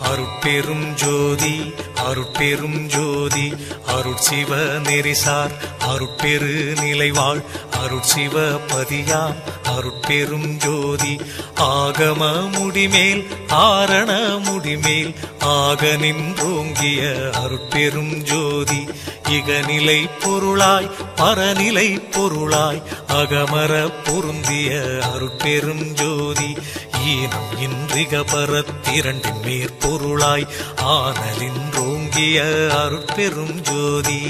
அருட்பெரும் ஜோதி அருட்பெரும் ஜோதி அருட்சிவ நெறிசார் அருட்பெரு நிலைவாழ் அருட்சிவ பதியாம் அருட்பெரும் ஜோதி ஆகம முடிமேல் ஆரண முடிமேல் ஆக நின்றோங்கிய அருட்பெரும் ஜோதி இகநிலை பொருளாய் பரநிலை பொருளாய் அகமர பொருந்திய அருட்பெரும் ஜோதி ஈனம் இன்றிக பரத்திரண்டின் மேற்பொருளாய் ஆனலின்றோங்கிய அருட்பெரும் ஜோதி.